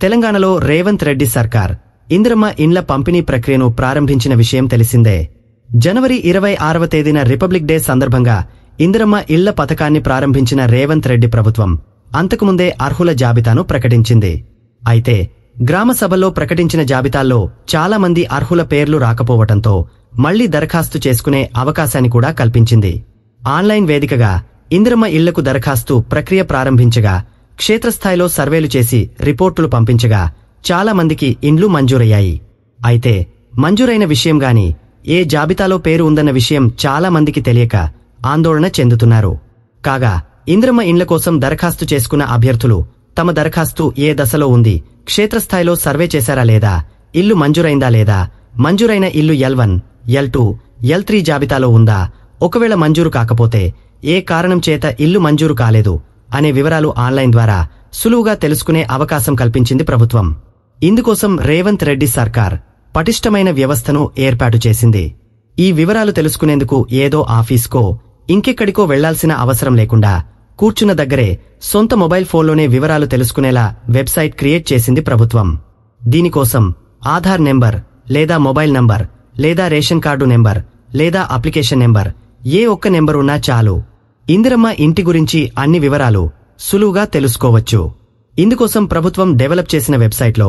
తెలంగాణలో రేవంత్ రెడ్డి సర్కార్ ఇందిరమ్మ ఇండ్ల పంపిణీ ప్రక్రియను ప్రారంభించిన విషయం తెలిసిందే. జనవరి 26వ తేదీన రిపబ్లిక్ డే సందర్భంగా ఇందిరమ్మ ఇళ్ల పథకాన్ని ప్రారంభించిన రేవంత్ రెడ్డి ప్రభుత్వం అంతకుముందే అర్హుల జాబితాను ప్రకటించింది. అయితే గ్రామ సభల్లో ప్రకటించిన జాబితాల్లో చాలా మంది అర్హుల పేర్లు రాకపోవటంతో మళ్లీ దరఖాస్తు చేసుకునే అవకాశాన్ని కూడా కల్పించింది. ఆన్లైన్ వేదికగా ఇందిరమ్మ ఇళ్లకు దరఖాస్తు ప్రక్రియ ప్రారంభించగా క్షేత్రస్థాయిలో సర్వేలు చేసి రిపోర్టులు పంపించగా చాలా మందికి ఇండ్లు మంజూరయ్యాయి. అయితే మంజూరైన విషయం గాని ఏ జాబితాలో పేరు ఉందన్న విషయం చాలా మందికి తెలియక ఆందోళన చెందుతున్నారు. కాగా ఇందిరమ్మ ఇండ్ల కోసం దరఖాస్తు చేసుకున్న అభ్యర్థులు తమ దరఖాస్తు ఏ దశలో ఉంది, క్షేత్రస్థాయిలో సర్వే చేశారా లేదా, ఇల్లు మంజూరైందా లేదా, మంజూరైన ఇల్లు L1, L2, L3 జాబితాలో ఉందా, ఒకవేళ మంజూరు కాకపోతే ఏ కారణం చేత ఇల్లు మంజూరు కాలేదు అనే వివరాలు ఆన్లైన్ ద్వారా సులువుగా తెలుసుకునే అవకాశం కల్పించింది ప్రభుత్వం. ఇందుకోసం రేవంత్ రెడ్డి సర్కార్ పటిష్టమైన వ్యవస్థను ఏర్పాటు చేసింది. ఈ వివరాలు తెలుసుకునేందుకు ఏదో ఆఫీస్కో ఇంకెక్కడికో వెళ్లాల్సిన అవసరం లేకుండా కూర్చున్న దగ్గరే సొంత మొబైల్ ఫోన్లోనే వివరాలు తెలుసుకునేలా వెబ్సైట్ క్రియేట్ చేసింది ప్రభుత్వం. దీనికోసం ఆధార్ నెంబర్ లేదా మొబైల్ నంబర్ లేదా రేషన్ కార్డు నెంబర్ లేదా అప్లికేషన్ నెంబర్ ఏ ఒక్క నెంబర్ ఉన్నా చాలు. ఇందిరమ్మ ఇంటి గురించి అన్ని వివరాలు సులువుగా తెలుసుకోవచ్చు. ఇందుకోసం ప్రభుత్వం డెవలప్ చేసిన వెబ్సైట్లో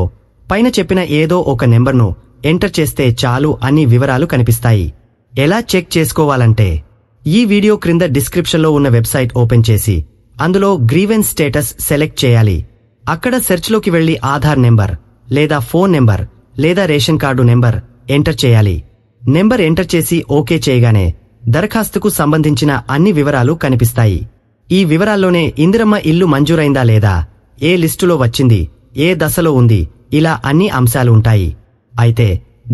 పైన చెప్పిన ఏదో ఒక నెంబర్ను ఎంటర్ చేస్తే చాలు అన్ని వివరాలు కనిపిస్తాయి. ఎలా చెక్ చేసుకోవాలంటే ఈ వీడియో క్రింద డిస్క్రిప్షన్లో ఉన్న వెబ్సైట్ ఓపెన్ చేసి అందులో గ్రీవెన్స్ స్టేటస్ సెలెక్ట్ చేయాలి. అక్కడ సెర్చ్లోకి వెళ్లి ఆధార్ నెంబర్ లేదా ఫోన్ నెంబర్ లేదా రేషన్ కార్డు నెంబర్ ఎంటర్ చేయాలి. నెంబర్ ఎంటర్ చేసి ఓకే చేయగానే దరఖాస్తుకు సంబంధించిన అన్ని వివరాలు కనిపిస్తాయి. ఈ వివరాల్లోనే ఇందిరమ్మ ఇల్లు మంజూరైందా లేదా, ఏ లిస్టులో వచ్చింది, ఏ దశలో ఉంది, ఇలా అన్ని అంశాలు ఉంటాయి. అయితే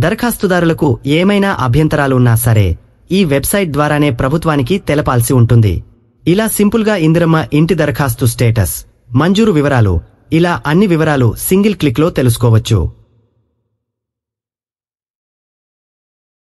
దరఖాస్తుదారులకు ఏమైనా అభ్యంతరాలు ఉన్నా సరే ఈ వెబ్సైట్ ద్వారానే ప్రభుత్వానికి తెలపాల్సి ఉంటుంది. ఇలా సింపుల్గా ఇందిరమ్మ ఇంటి దరఖాస్తు స్టేటస్, మంజూరు వివరాలు, ఇలా అన్ని వివరాలు సింగిల్ క్లిక్లో తెలుసుకోవచ్చు.